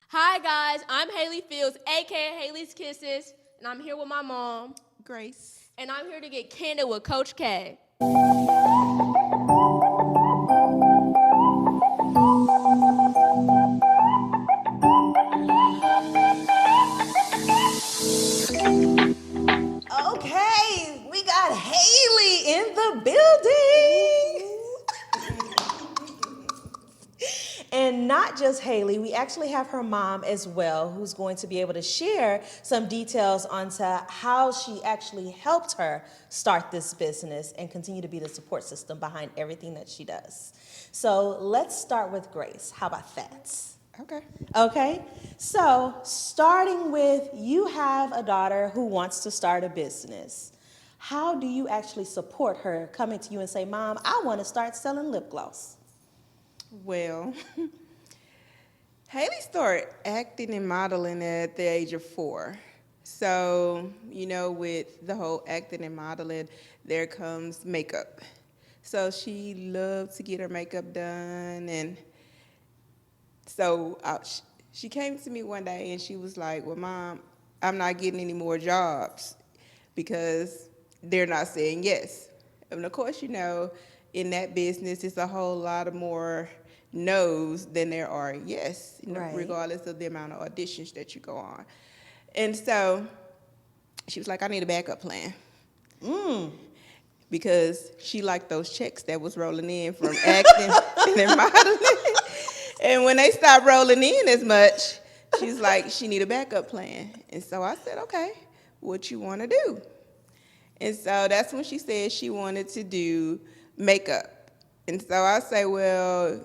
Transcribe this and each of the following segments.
Hi guys, I'm Hailey Fields, aka Hailey's Kisses, and I'm here with my mom, Grace. and I'm here to get candid with Coach K. Okay, we got Hailey in the building. And not just Hailey, we actually have her mom as well, who's going to be able to share some details onto how she actually helped her start this business and continue to be the support system behind everything that she does. So let's start with Grace. How about that? Okay. Okay, so starting with you have a daughter who wants to start a business. How do you actually support her coming to you and say, Mom, I want to start selling lip gloss? Well, Haley started acting and modeling at the age of 4. So, with the whole acting and modeling, there comes makeup. So she loved to get her makeup done. And so she came to me one day and she was like, well, Mom, I'm not getting any more jobs because they're not saying yes. And of course, in that business, it's a whole lot of more no's than there are yes, Right. regardless of the amount of auditions that you go on. And so she was like, I need a backup plan. Because she liked those checks that was rolling in from acting and modeling. And when they stopped rolling in as much, she's like, she need a backup plan. And so I said, okay, what you want to do? And so that's when she said she wanted to do makeup. And so I say, well,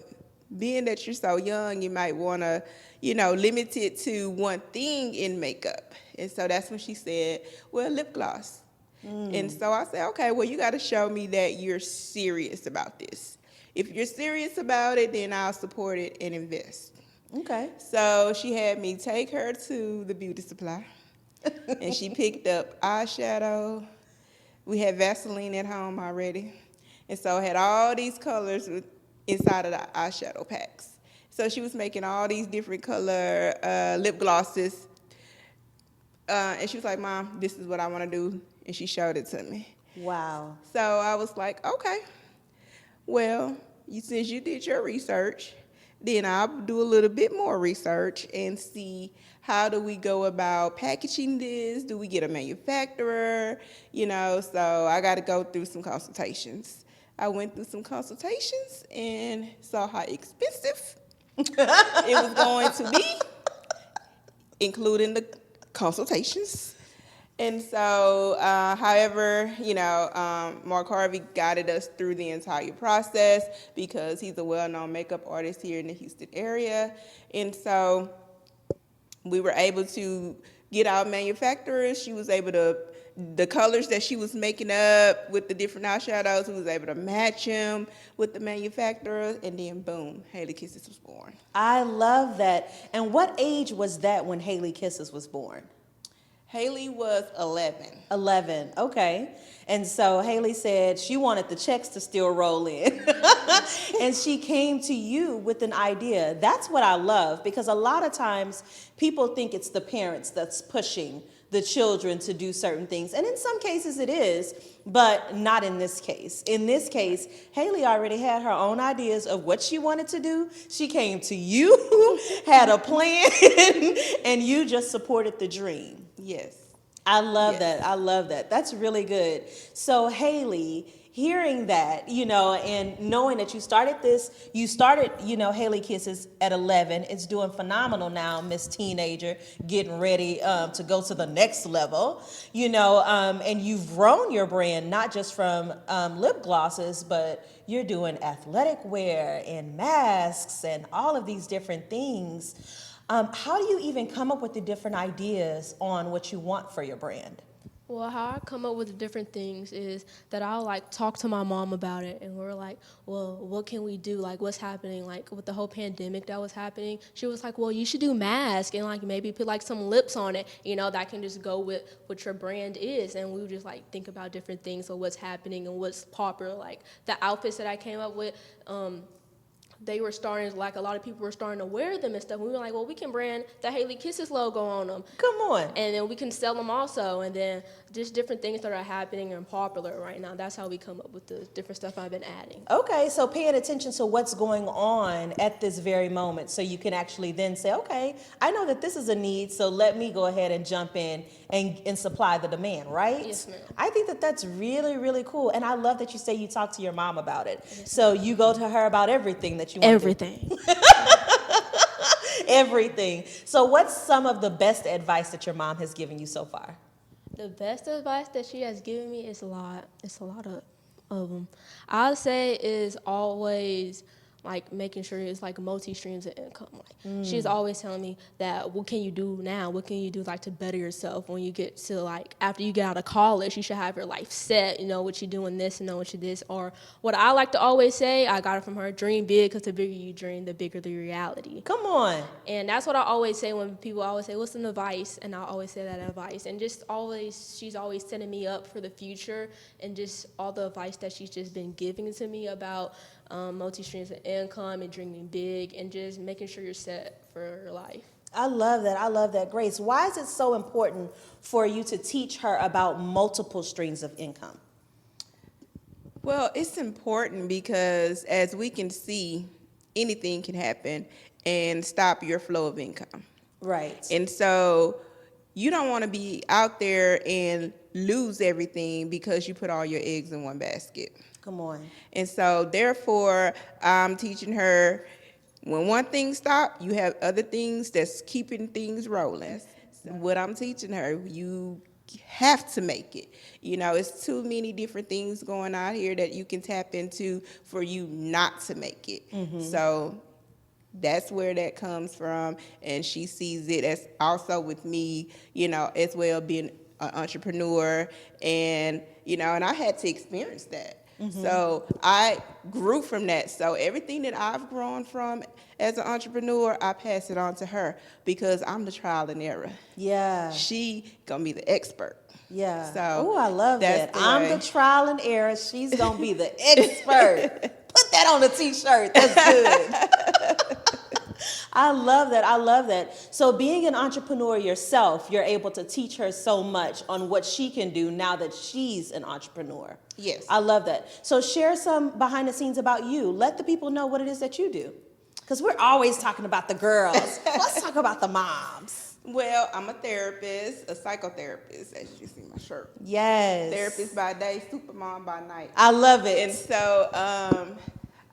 being that you're so young, you might want to, limit it to one thing in makeup. And so that's when she said, well, lip gloss. And so I said, okay, well, you got to show me that you're serious about this. If you're serious about it, then I'll support it and invest. Okay. So she had me take her to the beauty supply, and she picked up eyeshadow. We had Vaseline at home already, and so I had all these colors inside of the eyeshadow packs. So she was making all these different color lip glosses, and she was like, Mom, this is what I want to do, and she showed it to me. Wow. So I was like, okay, well, since you did your research, then I'll do a little bit more research and see how do we go about packaging this? Do we get a manufacturer? So I got to go through some consultations. I went through some consultations and saw how expensive it was going to be, including the consultations. And so, however, Mark Harvey guided us through the entire process because he's a well-known makeup artist here in the Houston area. And so we were able to get our manufacturers. She was able to, the colors that she was making up with the different eyeshadows, we was able to match them with the manufacturer. And then, boom, Hailey Kisses was born. I love that. And what age was that when Hailey Kisses was born? Hailey was 11. 11, okay. And so Hailey said she wanted the checks to still roll in. And she came to you with an idea. That's what I love, because a lot of times people think it's the parents that's pushing the children to do certain things. And in some cases it is, but not in this case. In this case, Hailey already had her own ideas of what she wanted to do. She came to you, had a plan, and you just supported the dream. Yes. I love Yes. that. I love that. That's really good. So Hailey, hearing that, and knowing that you started, Hailey Kisses at 11. It's doing phenomenal now, Miss Teenager, getting ready to go to the next level, and you've grown your brand, not just from lip glosses, but you're doing athletic wear and masks and all of these different things. How do you even come up with the different ideas on what you want for your brand? Well, how I come up with the different things is that I'll talk to my mom about it, and we're like, well, what can we do? What's happening? With the whole pandemic that was happening, she was like, well, you should do masks and maybe put some lips on it, that can just go with what your brand is. And we would just think about different things of what's happening and what's popular, the outfits that I came up with. they were starting, like a lot of people were starting to wear them and stuff. We were like, well, we can brand the Hailey Kisses logo on them. Come on. And then we can sell them also. And then just different things that are happening and popular right now. That's how we come up with the different stuff I've been adding. Okay, so paying attention to what's going on at this very moment so you can actually then say, okay, I know that this is a need, so let me go ahead and jump in and supply the demand, right? Yes, ma'am. I think that that's really, really cool. And I love that you say you talk to your mom about it. So you go to her about everything that you want Everything. to do. Everything. So what's some of the best advice that your mom has given you so far? The best advice that she has given me is a lot. It's a lot of them. I'd say is always like making sure it's like multi streams of income. Like she's always telling me that what can you do now? What can you do like to better yourself when you get to like after you get out of college? You should have your life set. You know what you're doing this and know what you this. Or what I like to always say, I got it from her: dream big, because the bigger you dream, the bigger the reality. Come on. And that's what I always say when people always say, what's an advice? And I always say that advice. And just always, she's always setting me up for the future, and just all the advice that she's just been giving to me about multi-streams of income and dreaming big and just making sure you're set for life. I love that. I love that, Grace. Why is it so important for you to teach her about multiple streams of income? Well, it's important because as we can see, anything can happen and stop your flow of income. Right. And so you don't want to be out there and lose everything because you put all your eggs in one basket. Come on. And so therefore, I'm teaching her when one thing stops, you have other things that's keeping things rolling. What I'm teaching her, you have to make it. You know, it's too many different things going on here that you can tap into for you not to make it. So that's where that comes from, and she sees it as also with me, you know, as well, being an entrepreneur, and you know, and I had to experience that. So I grew from that. So everything that I've grown from as an entrepreneur, I pass it on to her because I'm the trial and error. Yeah. She gonna be the expert. Yeah. So oh, I love that. that's the I'm way. the trial and error. She's gonna be the expert. Put that on a t-shirt. That's good. I love that. I love that. So being an entrepreneur yourself, you're able to teach her so much on what she can do now that she's an entrepreneur. Yes. I love that. So share some behind the scenes about you. Let the people know what it is that you do. Because we're always talking about the girls. Let's talk about the moms. Well, I'm a therapist, a psychotherapist, as you see my shirt. Yes. Therapist by day, supermom by night. I love it. And so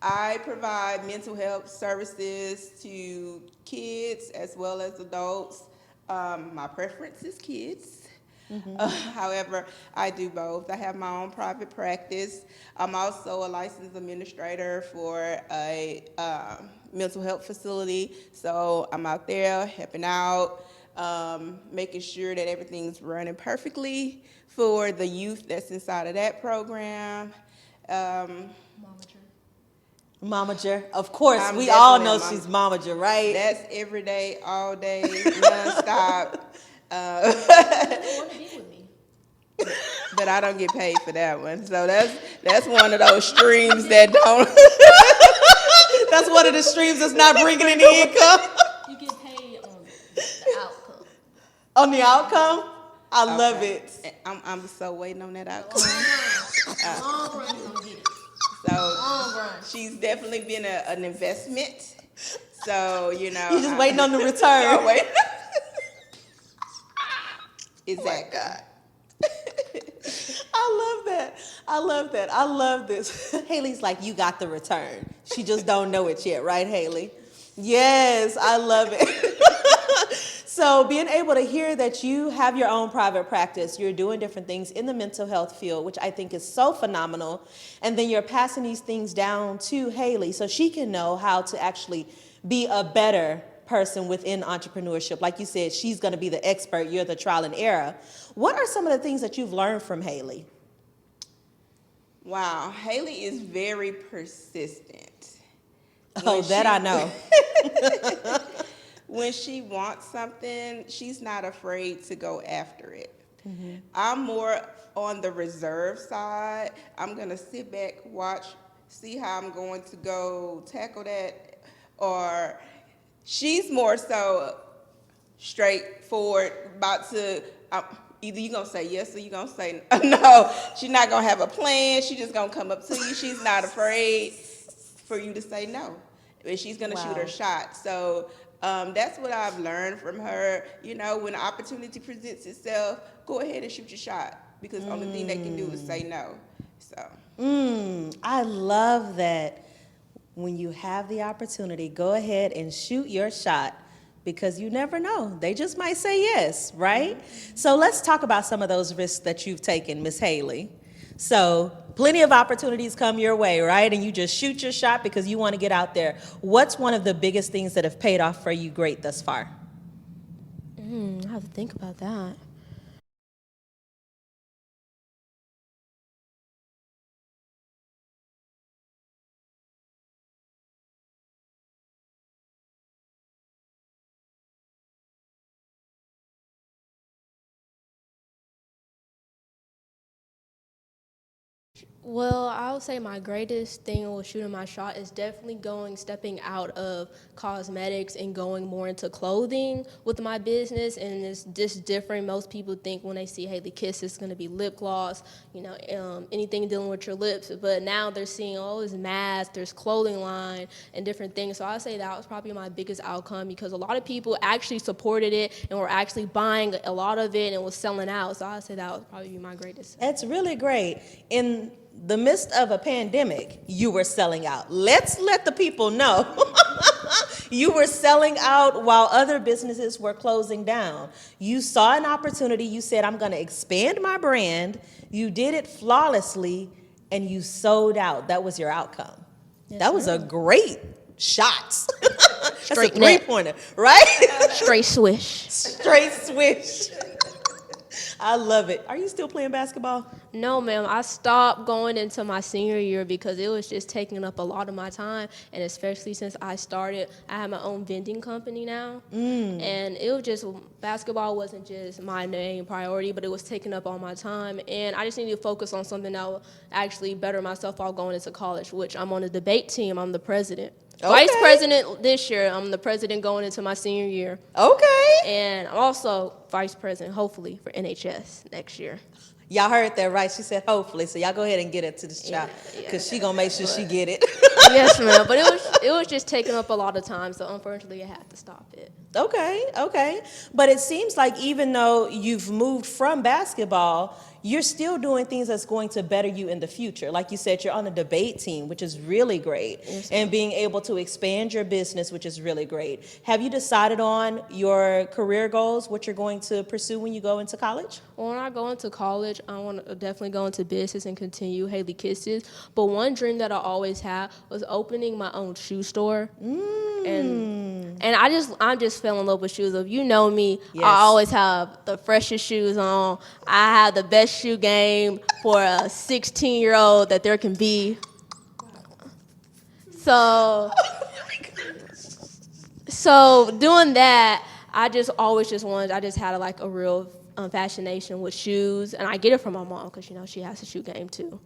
I provide mental health services to kids as well as adults. My preference is kids. However, I do both. I have my own private practice. I'm also a licensed administrator for a mental health facility. So I'm out there helping out, making sure that everything's running perfectly for the youth that's inside of that program. Momager. Of course, I'm we all definitely know a she's momager, right? That's every day, all day, nonstop. Want to be with me? But I don't get paid for that one. So that's one of those streams that don't. That's one of the streams that's not bringing any income. You get paid on the outcome. On the outcome, I love it. I'm so waiting on that outcome. Long run, you gonna get it. So Long run. she's definitely been an investment. So, you know. You're just waiting on the return. Wait. Exactly. I love that. I love that. I love this. Haley's like, you got the return. She just don't know it yet, right, Hailey? Yes, I love it. So being able to hear that you have your own private practice, you're doing different things in the mental health field, which I think is so phenomenal. And then you're passing these things down to Hailey so she can know how to actually be a better person within entrepreneurship. Like you said, she's going to be the expert. You're the trial and error. What are some of the things that you've learned from Hailey? Wow. Hailey is very persistent. Oh, that I know. When she wants something, she's not afraid to go after it. I'm more on the reserve side. I'm going to sit back, watch, see how I'm going to go tackle that, or she's more so straightforward, about to either you gonna say yes or you gonna say no. She's not gonna have a plan. She's just gonna come up to you. She's not afraid for you to say no, and she's gonna shoot her shot. So that's what I've learned from her. You know, when an opportunity presents itself, go ahead and shoot your shot, because the only thing they can do is say no. So I love that. When you have the opportunity, go ahead and shoot your shot, because you never know. They just might say yes, right? So let's talk about some of those risks that you've taken, Miss Hailey. So plenty of opportunities come your way, right? And you just shoot your shot because you want to get out there. What's one of the biggest things that have paid off for you great thus far? I have to think about that. Well, I would say my greatest thing with shooting my shot is definitely stepping out of cosmetics and going more into clothing with my business. And it's just different. Most people think when they see Hailey Kiss, it's going to be lip gloss, anything dealing with your lips. But now they're seeing, there's masks, there's clothing line, and different things. So I would say that was probably my biggest outcome, because a lot of people actually supported it and were actually buying a lot of it, and it was selling out. So I would say that would probably be my greatest. That's really great. In the midst of a pandemic, you were selling out. Let's let the people know. You were selling out while other businesses were closing down. You saw an opportunity. You said, I'm going to expand my brand. You did it flawlessly, and you sold out. That was your outcome. Yes, that was a great shot. That's a three-pointer, right? Straight swish. Straight swish. I love it. Are you still playing basketball? No, ma'am. I stopped going into my senior year because it was just taking up a lot of my time, and especially since I have my own vending company now, and it was just, basketball wasn't just my main priority, but it was taking up all my time, and I just needed to focus on something that will actually better myself while going into college, which I'm on the debate team. I'm the president. Okay. Vice president this year. I'm the president going into my senior year. Okay. And I'm also vice president, hopefully, for NHS next year. Y'all heard that, right? She said hopefully. So y'all go ahead and get into this job, because she gonna make sure she get it. Yes, ma'am. But it was just taking up a lot of time, so unfortunately I had to stop it. Okay. But it seems like even though you've moved from basketball, you're still doing things that's going to better you in the future. Like you said, you're on a debate team, which is really great, and being able to expand your business, which is really great. Have you decided on your career goals, what you're going to pursue when you go into college? Well, when I go into college, I want to definitely go into business and continue Hailey Kisses. But one dream that I always had was opening my own shoe store. And I just fell in love with shoes. If you know me, I always have the freshest shoes on. I have the best shoe game for a 16-year-old that there can be. So doing that, I just had like a real fascination with shoes, and I get it from my mom because she has a shoe game too.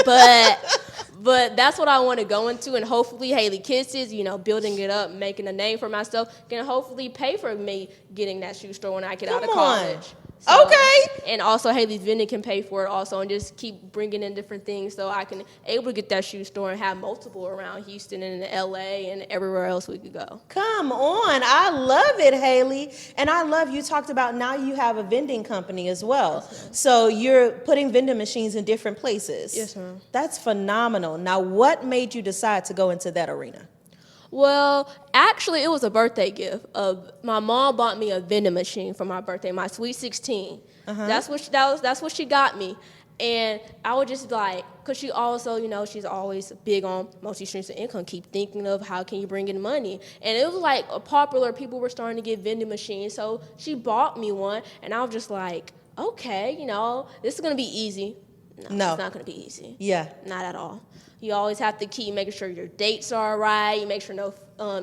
But that's what I want to go into, and hopefully Hailey Kisses, building it up, making a name for myself, can hopefully pay for me getting that shoe store when I get out of college. So, okay. And also Hailey's Vending can pay for it also, and just keep bringing in different things so I can able to get that shoe store and have multiple around Houston and LA and everywhere else we could go. Come on. I love it, Hailey. And I love you talked about now you have a vending company as well. Yes, so you're putting vending machines in different places. Yes, ma'am. That's phenomenal. Now, what made you decide to go into that arena? Well, actually, it was a birthday gift. My mom bought me a vending machine for my birthday, my Sweet 16. That's what she got me. And I would just because she also, she's always big on multi streams of income, keep thinking of how can you bring in money. And it was like popular, people were starting to get vending machines. So she bought me one, and I was just like, okay, this is going to be easy. No, it's not going to be easy. Yeah. Not at all. You always have to keep making sure your dates are right. You make sure no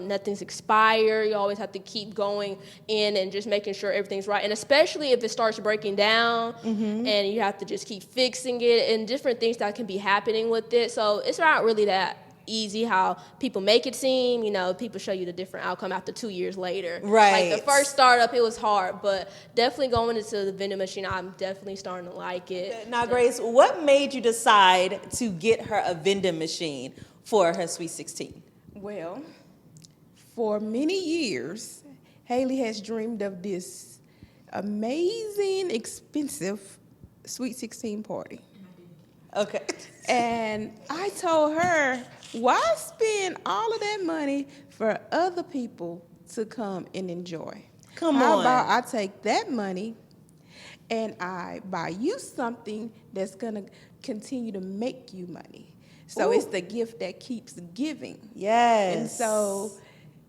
nothing's expired. You always have to keep going in and just making sure everything's right. And especially if it starts breaking down and you have to just keep fixing it and different things that can be happening with it. So it's not really that easy how people make it seem. You know, people show you the different outcome after 2 years later. Right. Like the first startup, it was hard, but definitely going into the vending machine, I'm definitely starting to like it. Now, Grace, what made you decide to get her a vending machine for her Sweet 16? Well, for many years, Hailey has dreamed of this amazing, expensive Sweet 16 party. Okay. And I told her, why spend all of that money for other people to come and enjoy? How about I take that money and I buy you something that's going to continue to make you money? So it's the gift that keeps giving. Yes. And so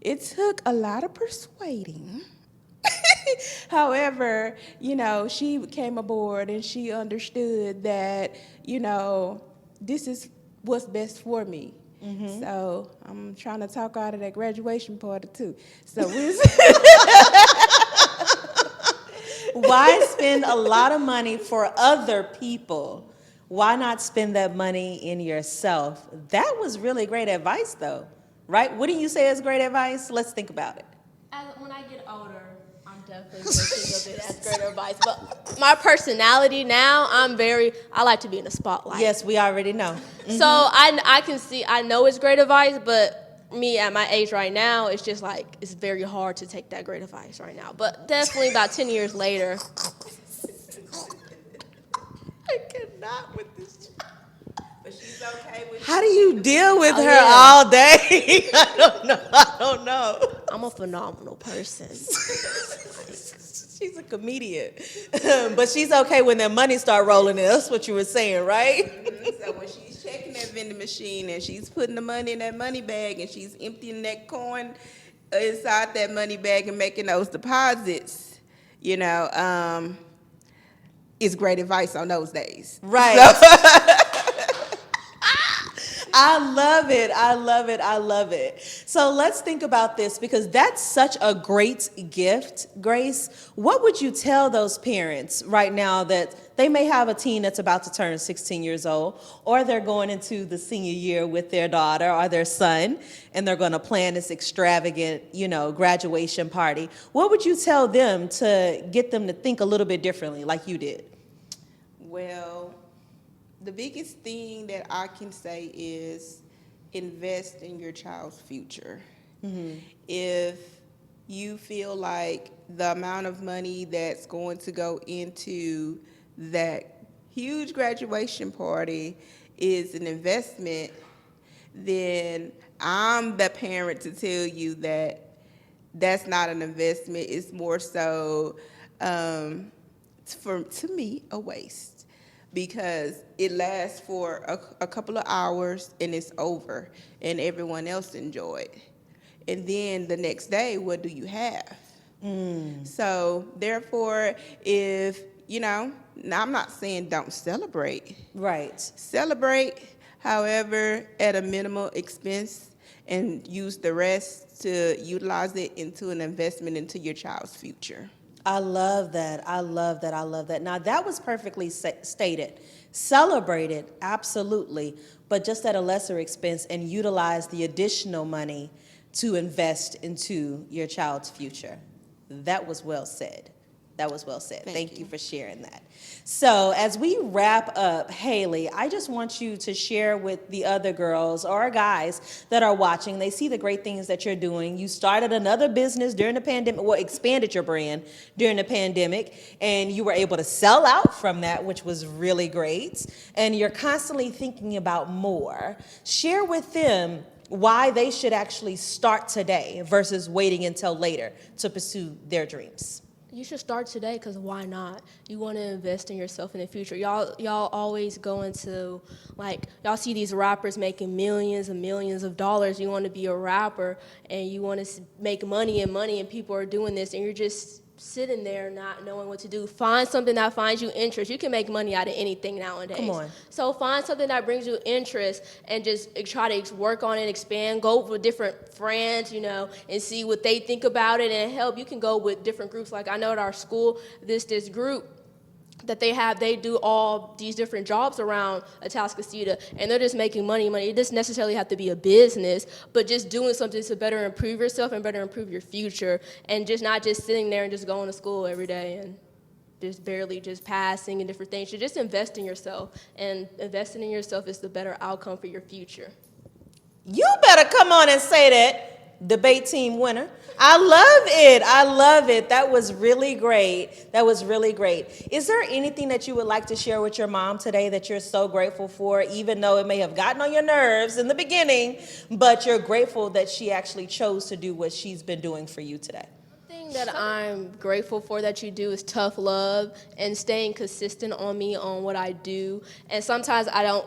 it took a lot of persuading. However, you know, she came aboard and she understood that, you know, this is what's best for me. So I'm trying to talk out of that graduation party too. So why spend a lot of money for other people? Why not spend that money in yourself? That was really great advice, though, right? Wouldn't you say is great advice? Let's think about it. When I get older, I'm definitely going to think of it as great advice. But my personality now, I like to be in the spotlight. Yes, we already know. So I can see, I know it's great advice, but me at my age right now, it's just like, it's very hard to take that great advice right now. But definitely about 10 years later. I cannot with this. But she's okay with How do you deal with her yeah. all day? I don't know. I'm a phenomenal person. She's a comedian. But she's okay when that money start rolling in. That's what you were saying, right? So when she's checking that vending machine and she's putting the money in that money bag and she's emptying that coin inside that money bag and making those deposits, you know, it's great advice on those days. Right. So, I love it. I love it. I love it. So let's think about this because that's such a great gift, Grace. What would you tell those parents right now that they may have a teen that's about to turn 16 years old, or they're going into the senior year with their daughter or their son, and they're going to plan this extravagant, graduation party? What would you tell them to get them to think a little bit differently like you did? well, the biggest thing that I can say is invest in your child's future. If you feel like the amount of money that's going to go into that huge graduation party is an investment, then I'm the parent to tell you that that's not an investment. It's more so, to me, a waste. Because it lasts for a couple of hours and it's over and everyone else enjoyed. And then the next day, what do you have? So therefore, if, now I'm not saying don't celebrate. Right. Celebrate, however, at a minimal expense and use the rest to utilize it into an investment into your child's future. I love that. I love that. I love that. Now, that was perfectly stated. Celebrate it, absolutely, but just at a lesser expense and utilize the additional money to invest into your child's future. That was well said. That was well said. Thank you for sharing that. So as we wrap up, Hailey, I just want you to share with the other girls or guys that are watching. They see the great things that you're doing. You started another business during the pandemic, expanded your brand during the pandemic, and you were able to sell out from that, which was really great. And you're constantly thinking about more. Share with them why they should actually start today versus waiting until later to pursue their dreams. You should start today because why not? You want to invest in yourself in the future. Y'all always go into, y'all see these rappers making millions and millions of dollars. You want to be a rapper and you want to make money and people are doing this and you're just sitting there not knowing what to do. Find something that finds you interest. You can make money out of anything nowadays. Come on. So find something that brings you interest and just try to work on it, expand. Go with different friends, and see what they think about it and help. You can go with different groups. Like I know at our school, this group that they do all these different jobs around Atascocita, and they're just making money. It doesn't necessarily have to be a business, but just doing something to better improve yourself and better improve your future, and just not just sitting there and just going to school every day and just barely just passing and different things. So just invest in yourself, and investing in yourself is the better outcome for your future. You better come on and say that. Debate team winner. I love it. That was really great. Is there anything that you would like to share with your mom today that you're so grateful for, even though it may have gotten on your nerves in the beginning, but you're grateful that she actually chose to do what she's been doing for you today? Thing that I'm grateful for that you do is tough love and staying consistent on what I do. And sometimes I'm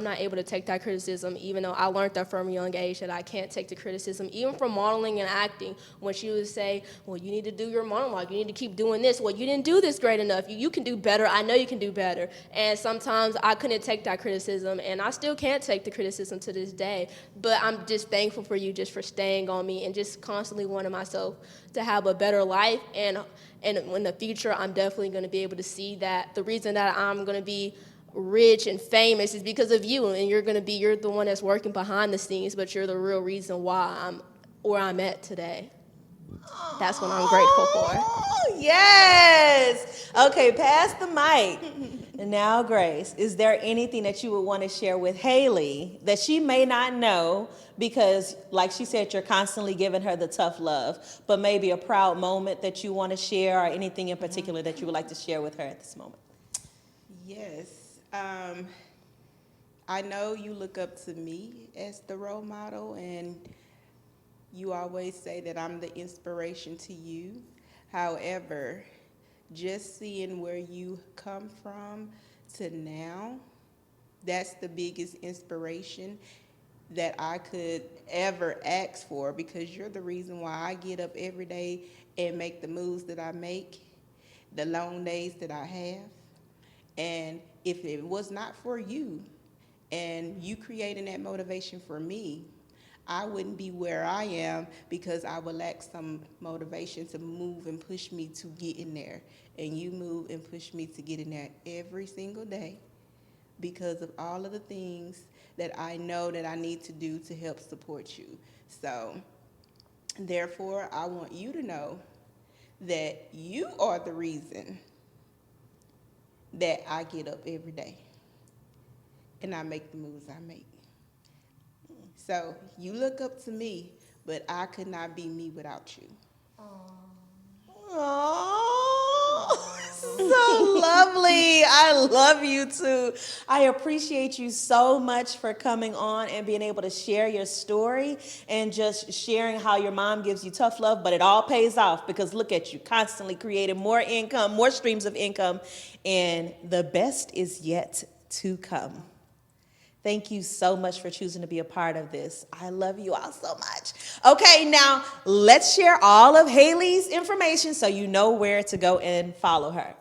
not able to take that criticism, even though I learned that from a young age that I can't take the criticism, even from modeling and acting. When she would say, well, you need to do your monologue, you need to keep doing this, well, you didn't do this great enough, you can do better, I know you can do better. And sometimes I couldn't take that criticism, and I still can't take the criticism to this day. But I'm just thankful for you just for staying on me and just constantly wanting myself to have a better life, and in the future, I'm definitely going to be able to see that the reason that I'm going to be rich and famous is because of you, and you're the one that's working behind the scenes, but you're the real reason why I'm where I'm at today. That's what I'm grateful for. Oh, yes. Okay, pass the mic. And now, Grace, is there anything that you would want to share with Hailey that she may not know? Because, like she said, you're constantly giving her the tough love, but maybe a proud moment that you want to share, or anything in particular that you would like to share with her at this moment. Yes. I know you look up to me as the role model, and you always say that I'm the inspiration to you. However, just seeing where you come from to now, that's the biggest inspiration that I could ever ask for, because you're the reason why I get up every day and make the moves that I make, the long days that I have. And if it was not for you and you creating that motivation for me, I wouldn't be where I am, because I would lack some motivation to move and push me to get in there. And you move and push me to get in there every single day, because of all of the things that I know that I need to do to help support you. So, therefore, I want you to know that you are the reason that I get up every day and I make the moves I make. So, you look up to me, but I could not be me without you. Oh, so lovely. I love you too. I appreciate you so much for coming on and being able to share your story and just sharing how your mom gives you tough love, but it all pays off, because look at you, constantly creating more income, more streams of income, and the best is yet to come. Thank you so much for choosing to be a part of this. I love you all so much. Okay, now let's share all of Hailey's information so you know where to go and follow her.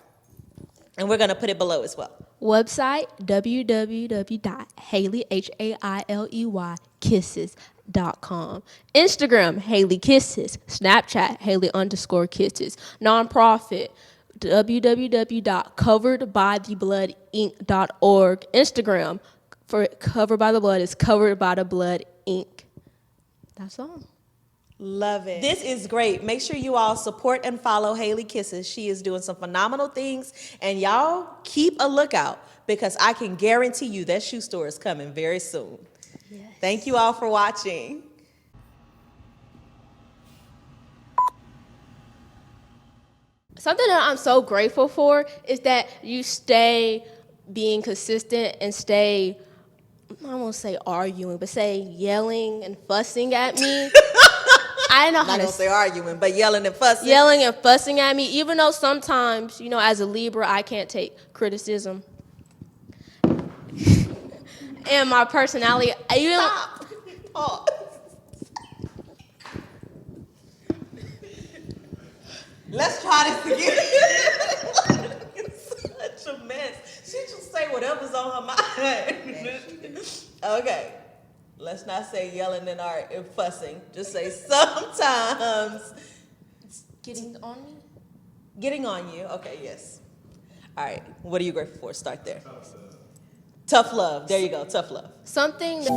And we're going to put it below as well. Website, www.HaileyKisses.com. Instagram, Hailey Kisses. Snapchat, Hailey_Kisses. Nonprofit, www.coveredbythebloodinc.org. Instagram, for Covered by the Blood is Covered by the Blood Inc. That's all. Love it. This is great. Make sure you all support and follow Hailey Kisses. She is doing some phenomenal things, and y'all keep a lookout, because I can guarantee you that shoe store is coming very soon. Yes. Thank you all for watching. Something that I'm so grateful for is that you stay being consistent and stay, I won't say arguing, but say yelling and fussing at me. I don't know how to say arguing, but yelling and fussing. Yelling and fussing at me, even though sometimes, as a Libra, I can't take criticism. And my personality, Stop. Pause. Let's try this again. It's such a mess. She just say whatever's on her mind. Okay. Let's not say yelling and fussing. Just say sometimes. Getting on me? Getting on you. Okay, yes. All right. What are you grateful for? Start there. Tough love. There you go. Tough love. Something that